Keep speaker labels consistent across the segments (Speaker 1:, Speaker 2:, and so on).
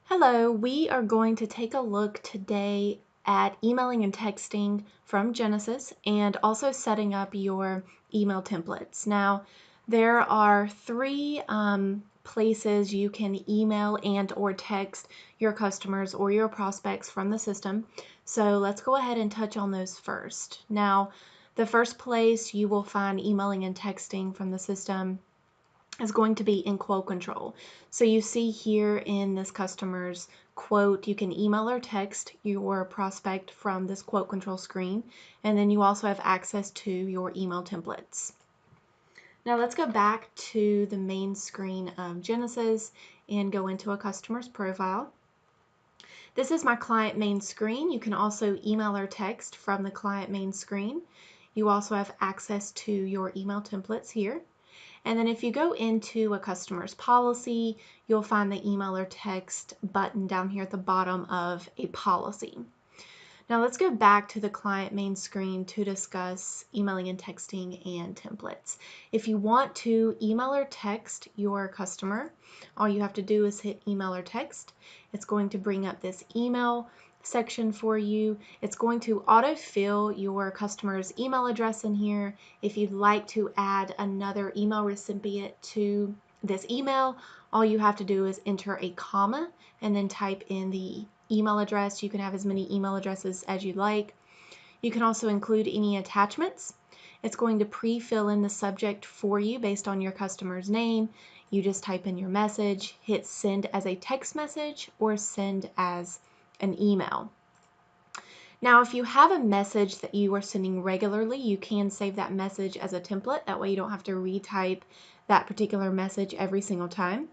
Speaker 1: Hello, we are going to take a look today at emailing and texting from Genesis and also setting up your email templates. Now, there are three places you can email and or text your customers or your prospects from the system. So let's go ahead and touch on those first. Now, the first place you will find emailing and texting from the system is going to be in quote control. So you see here in this customer's quote, you can email or text your prospect from this quote control screen, and then you also have access to your email templates. Now let's go back to the main screen of Genesis and go into a customer's profile. This is my client main screen. You can also email or text from the client main screen. You also have access to your email templates here. And then if you go into a customer's policy, you'll find the email or text button down here at the bottom of a policy. Now let's go back to the client main screen to discuss emailing and texting and templates. If you want to email or text your customer, all you have to do is hit email or text. It's going to bring up this email section for you. It's going to autofill your customer's email address in here. If you'd like to add another email recipient to this email, all you have to do is enter a comma and then type in the email address. You can have as many email addresses as you'd like. You can also include any attachments. It's going to pre-fill in the subject for you based on your customer's name. You just type in your message, hit send as a text message or send as an email. Now, if you have a message that you are sending regularly, you can save that message as a template. That way you don't have to retype that particular message every single time.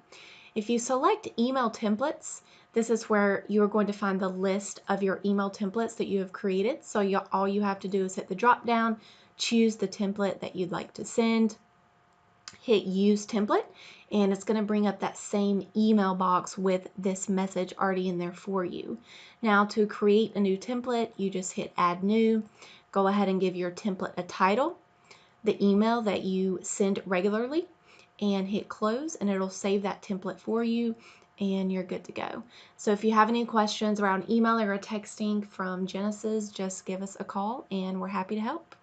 Speaker 1: If you select email templates, this is where you're going to find the list of your email templates that you have created. So all you have to do is hit the drop down, choose the template that you'd like to send, hit use template, and it's going to bring up that same email box with this message already in there for you. Now to create a new template, you just hit add new, go ahead and give your template a title, the email that you send regularly, and hit close, and it'll save that template for you and you're good to go. So if you have any questions around emailing or texting from Genesis, just give us a call and we're happy to help.